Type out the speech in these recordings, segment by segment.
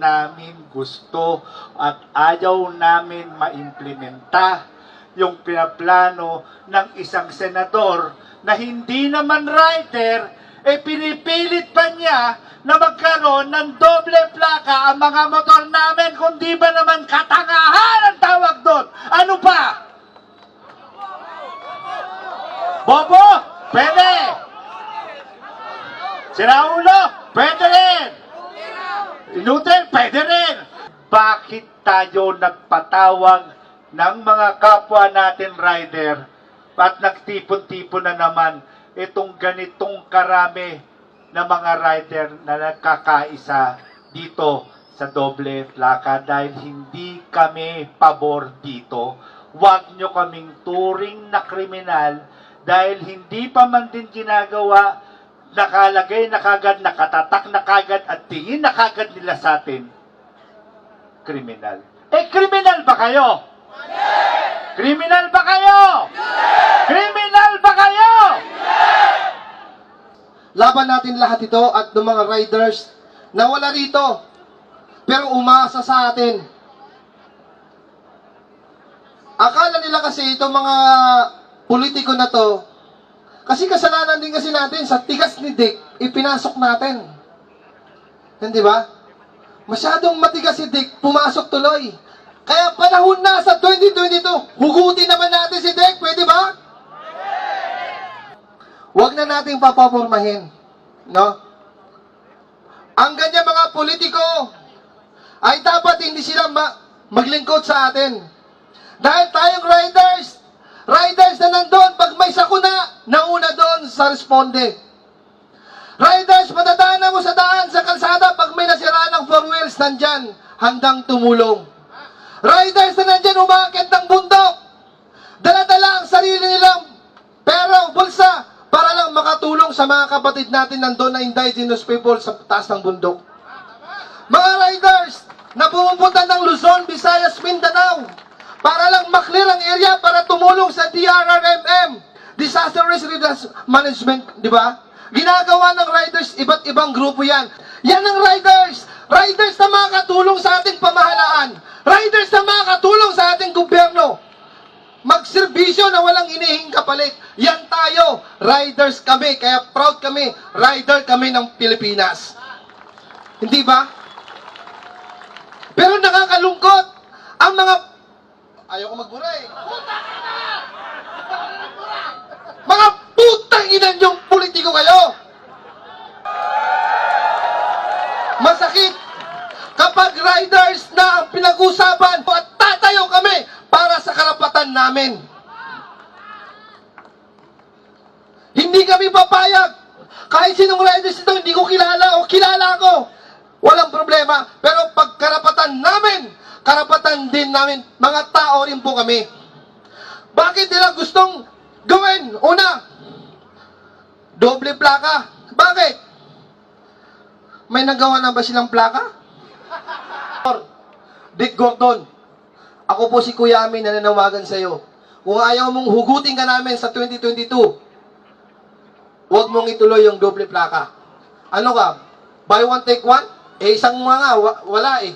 namin gusto at ayaw namin maimplementa yung pinaplano ng isang senador na hindi naman rider, pinipilit pa niya na magkaroon ng doble plaka ang mga motor namin, kundi ba naman katangahan ang tawag doon? Ano pa? Bobo? Pwede! Siraulo? Pwede rin! Inutil? Pwede rin! Bakit tayo nagpatawag ng mga kapwa natin rider at nagtipon-tipon na naman itong ganitong karami na mga rider na nagkakaisa dito sa doble plaka dahil hindi kami pabor dito. Huwag nyo kaming turing na kriminal dahil hindi pa man din ginagawa, nakalagay na kagad, nakatatak na kagad at tingin na kagad nila sa atin, kriminal. Kriminal ba kayo? Kriminal ba kayo? Kriminal ba kayo? Laban natin lahat ito at ng mga riders na wala rito pero umasa sa atin. Akala nila kasi itong mga politiko na to, kasi kasalanan din kasi natin sa tigas ni Dick, ipinasok natin. Hindi ba? Masyadong matigas si Dick, pumasok tuloy. Kaya panahon na sa 2022, hugutin naman natin si Dick, pwede ba? Huwag na nating papapormahin, no? Ang ganyan mga politiko ay dapat hindi sila maglingkod sa atin. Dahil tayong riders na nandun, pag may sakuna, nauna doon sa responde. Riders, madadaanan mo sa daan, sa kalsada, pag may nasiraan ng four wheels, nandyan, handang tumulong. Riders na nandyan, umakit ng bundok, dala-dala ang sarili nilang pera o bulsa, para lang makatulong sa mga kapatid natin nandun na indigenous people sa taas ng bundok. Mga riders na pumupunta ng Luzon, Visayas, Mindanao, para lang maklear ang area para tumulong sa DRRMM, Disaster Risk Management, di ba? Ginagawa ng riders, iba't ibang grupo yan. Yan ang riders! Riders na makakatulong sa ating pamahalaan. Riders na makakatulong sa ating gobyerno. Magserbisyo na walang inihing kapalit. Yan tayo. Riders kami. Kaya proud kami. Rider kami ng Pilipinas. Hindi ba? Pero nakakalungkot. Ang mga... Ayoko magbura eh. Mga putang ina niyong politiko kayo. Masakit kapag riders na ang pinag-usapan at tatayo kami para sa karapatan namin. Hindi kami papayag. Kahit sinong riders ito, hindi ko kilala o kilala ko. Walang problema. Pero pag karapatan namin, karapatan din namin, mga tao rin po kami. Bakit nila gustong gawin? Una, doble plaka. Bakit? May nagawa na ba silang plaka? Dick Gordon, ako po si Kuya Amin na nanawagan sa iyo. Kung ayaw mong hugutin ka namin sa 2022, huwag mong ituloy yung doble plaka. Ano ka? Buy one, take one? Isang mga wala eh.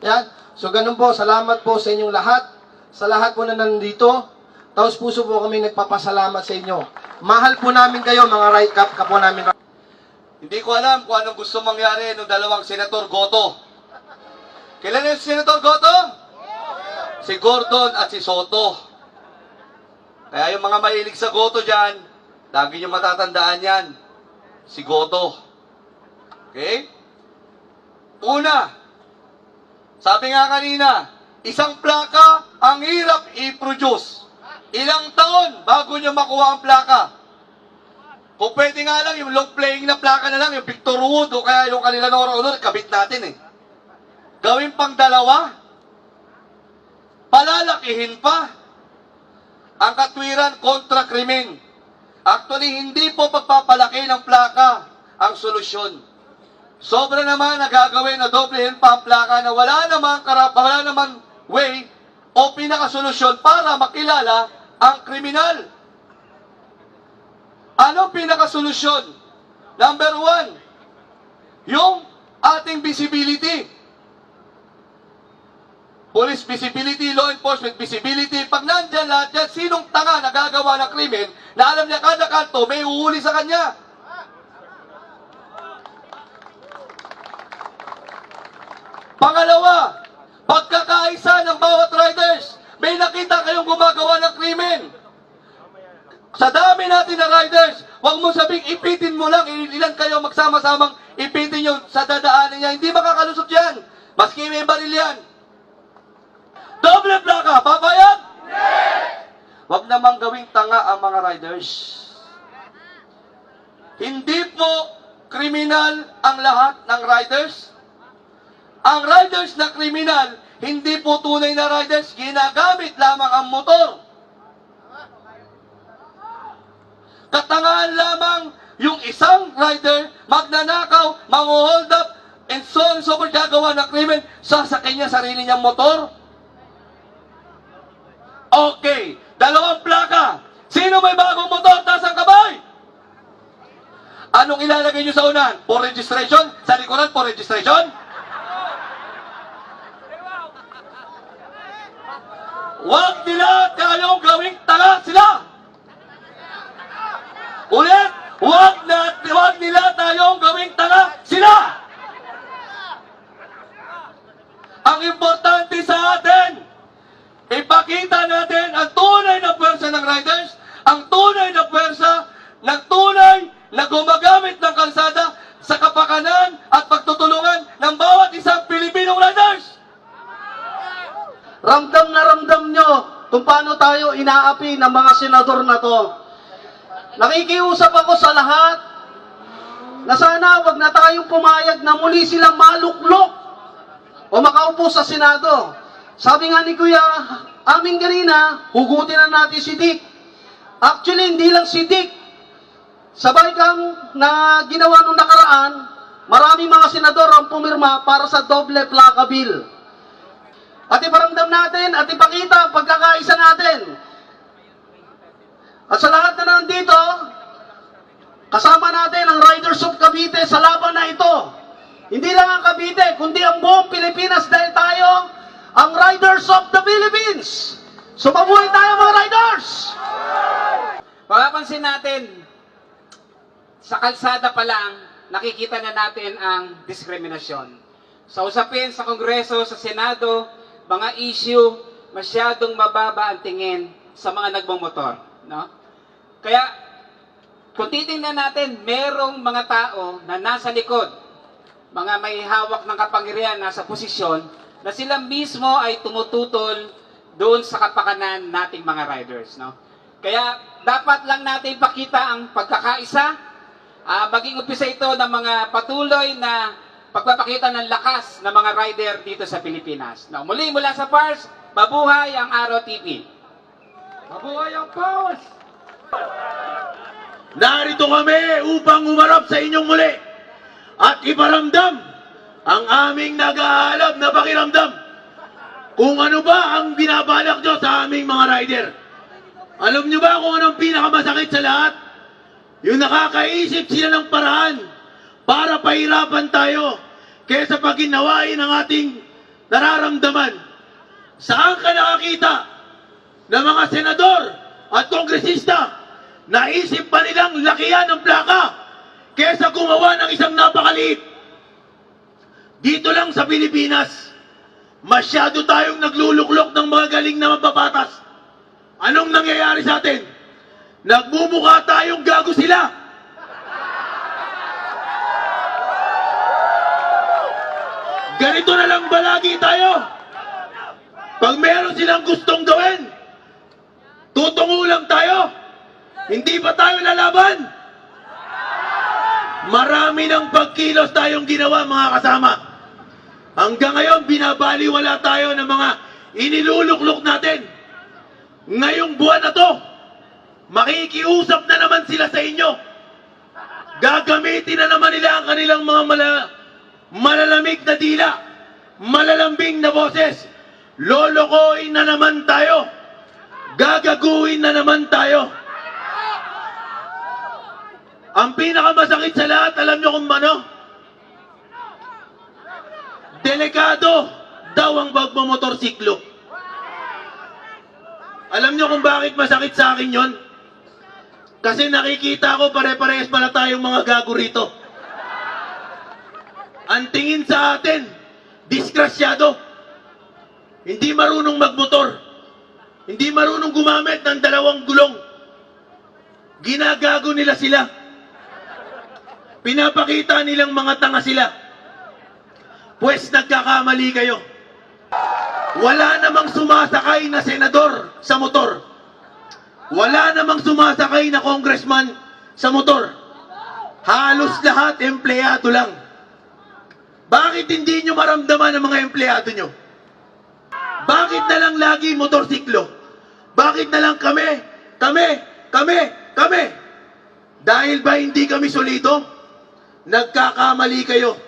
Yan. So ganun po, salamat po sa inyong lahat. Sa lahat po na nandito, taos puso po kami nagpapasalamat sa inyo. Mahal po namin kayo, mga right cap kapwa namin. Hindi ko alam kung anong gusto mangyari ng dalawang Senator Goto. Kailan yung Senator Goto? Si Gordon at si Soto. Kaya yung mga mahilig sa Goto dyan, lagi nyo matatandaan yan. Si Goto. Okay? Una, sabi nga kanina, isang plaka ang hirap i-produce. Ilang taon bago nyo makuha ang plaka. Kung pwede nga lang, yung long playing na plaka na lang, yung Victor Wood o kaya yung kanila Nora Honor, kabit natin eh. Gawin pang dalawa, palalakihin pa ang katwiran kontra krimen. Actually, hindi po pagpapalaki ng plaka ang solusyon. Sobra naman nagagawin na doblehin pa ang plaka na wala namang way o pinakasolusyon para makilala ang kriminal. Ano pinakasolusyon? Number one, yung ating visibility. police visibility, law enforcement visibility. Pag nandyan lahat yan, sinong tanga na gagawa ng krimen na alam niya kada kanto may uhuli sa kanya? Pangalawa, pagkakaisa ng bawat riders. May nakita kayong gumagawa ng krimen. Sa dami natin na riders, huwag mo sabing ipitin mo lang, ilan kayo magsama-samang ipitin nyo sa dadaanan niya. Hindi makakalusot yan. Maski may baril yan. Doble plaka, papayag? Huwag namang gawing tanga ang mga riders. Hindi po kriminal ang lahat ng riders. Ang riders na kriminal, hindi po tunay na riders, ginagamit lamang ang motor. Katangahan lamang yung isang rider, magnanakaw, mang-hold up, and so on and so forth, gagawa ng krimen, sasakay niya sarili niyang motor. Okay, dalawang plaka. Sino may bagong motor? Taas ang kamay! Anong ilalagay niyo sa unahan? For registration? Sa likuran, for registration? Huwag nila tayong gawing tanga sila! Ulit! Huwag nila tayong gawing tanga sila! Ang importante sa atin, ipakita natin ang tunay na pwersa ng riders, ang tunay na pwersa ng tunay na gumagamit ng kalsada sa kapakanan at pagtutulungan ng bawat isang Pilipinong riders. Ramdam na ramdam nyo kung paano tayo inaapi ng mga senador na to. Nakikiusap ako sa lahat na sana wag na tayong pumayag na muli silang maluklok o makaupo sa Senado. Sabi nga ni Kuya aming kanina, hugutin na natin si Dick. Actually, hindi lang si Dick. Sabay kang na ginawa nung nakaraan, maraming mga senador ang pumirma para sa doble plaka bill. At iparamdam natin at ipakita ang pagkakaisa natin. At sa lahat na nandito, kasama natin ang Riders of Cavite sa laban na ito. Hindi lang ang Cavite, kundi ang buong Pilipinas dahil tayo ang Riders of the Philippines. So mabuhay tayo mga riders! Mapapansin natin, sa kalsada pa lang, nakikita na natin ang diskriminasyon. Sa usapin, sa Kongreso, sa Senado, mga issue, masyadong mababa ang tingin sa mga nagmamotor. No? Kaya, kung titingnan natin, merong mga tao na nasa likod, mga may hawak ng kapangyarihan, nasa posisyon, na sila mismo ay tumututol doon sa kapakanan nating mga riders. No? Kaya, dapat lang natin ipakita ang pagkakaisa, maging umpisa ito ng mga patuloy na pagpapakita ng lakas ng mga rider dito sa Pilipinas. No, muli mula sa PARS, mabuhay ang Araw TV. Mabuhay ang PARS! Narito kami upang umarap sa inyong muli at iparamdam ang aming nag-aalab na pakiramdam kung ano ba ang binabalak nyo sa aming mga rider. Alam nyo ba kung anong pinakamasakit sa lahat? Yung nakakaisip sila ng paraan para pahirapan tayo kaysa paginawain ang ating nararamdaman. Saan ka nakakita ng mga senador at kongresista naisip pa nilang lakihan ng plaka kaysa gumawa ng isang napakaliit? Dito lang sa Pilipinas, masyado tayong nagluluklok ng mga galing na mababatas. Anong nangyayari sa atin? Nagmumukha tayong gago sila. Ganito na lang ba lagi tayo? Pag meron silang gustong gawin, tutungo lang tayo. Hindi ba tayo lalaban? Marami ng pagkilos tayong ginawa mga kasama. Hanggang ngayon, binabaliwala tayo ng mga iniluluklok natin. Ngayong buwan na to, makikiusap na naman sila sa inyo. Gagamitin na naman nila ang kanilang mga malalamig na dila, malalambing na boses. Lolokohin na naman tayo. Gagaguhin na naman tayo. Ang pinakamasakit sa lahat, alam nyo kung ano? Delikado. daw ang magmamotorsiklo. Alam nyo kung bakit masakit sa akin yon? Kasi nakikita ko pare-parehas pala tayong mga gago rito. Ang tingin sa atin, disgrasyado. Hindi marunong magmotor. Hindi marunong gumamit ng dalawang gulong. Ginagago nila sila. Pinapakita nilang mga tanga sila. Pwes nagkakamali kayo. Wala namang sumasakay na senador sa motor. Wala namang sumasakay na congressman sa motor. Halos lahat empleyado lang. Bakit hindi nyo maramdaman ang mga empleyado nyo? Bakit na lang lagi motorsiklo? Bakit na lang kami? Dahil ba hindi kami solido? Nagkakamali kayo.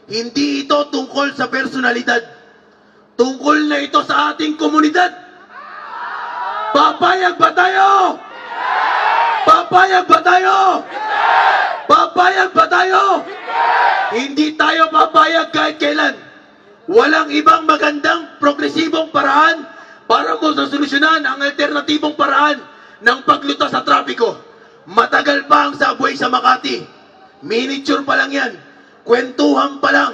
Hindi ito tungkol sa personalidad. Tungkol na ito sa ating komunidad. Papayag ba tayo? Papayag ba tayo? Papayag ba tayo? Hindi tayo papayag kahit kailan. Walang ibang magandang progresibong paraan para mo solusyonan ang alternatibong paraan ng paglutas sa trapiko. Matagal pa ang subway sa Makati. Miniature pa lang yan. Kwentuhan pa lang.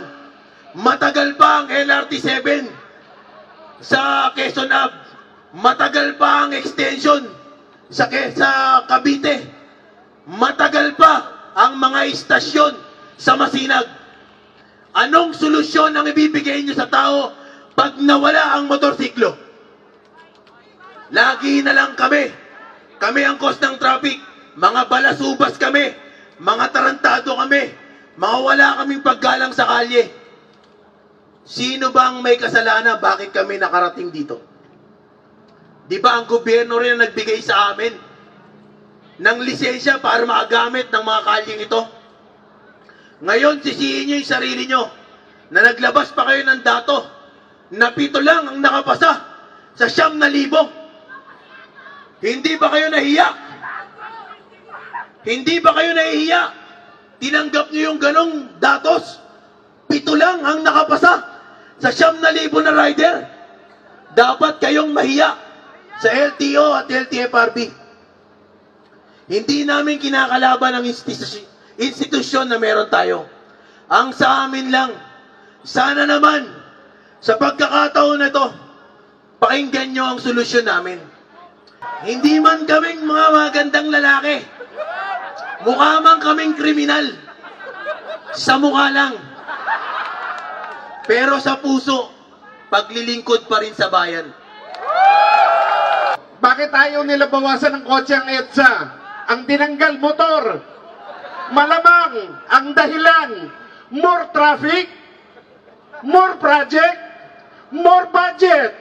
Matagal pa ang LRT-7 sa Quezon Ave. Matagal pa ang extension sa Cavite. Matagal pa ang mga istasyon sa Masinag. Anong solusyon ang ibibigay nyo sa tao pag nawala ang motorsiklo? Lagi na lang kami. Kami ang cause ng traffic. Mga balasubas kami. Mga tarantado kami. Mga wala kaming paggalang sa kalye. Sino bang may kasalanan bakit kami nakarating dito? Di ba ang gobyerno rin ang nagbigay sa amin ng lisensya para makagamit ng mga kalyeng ito? Ngayon, sisihin nyo yung sarili nyo na naglabas pa kayo ng dato na 7 lang ang nakapasa sa 9,000. Hindi ba kayo nahiya? Hindi ba kayo nahihiya? Tinanggap nyo yung ganong datos? 7 lang ang nakapasa sa 9,000 na rider. Dapat kayong mahiya sa LTO at LTFRB. Hindi namin kinakalaban ang institusyon na meron tayo. Ang sa amin lang, sana naman, sa pagkakataon na ito, pakinggan nyo ang solusyon namin. Hindi man kaming mga magandang lalaki. Mukha man kaming kriminal. Sa mukha lang. Pero sa puso, paglilingkod pa rin sa bayan. Bakit ayaw nila bawasan ng kotse ang EDSA? Ang tinanggal motor. Malamang ang dahilan, more traffic, more project, more budget.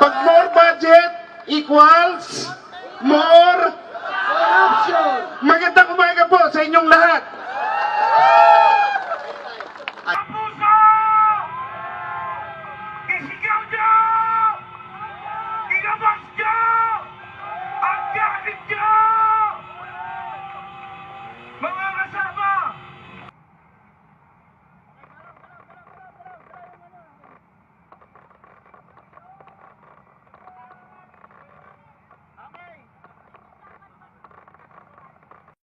Pag more budget equals more corruption. Magandang umaga po sa inyong lahat.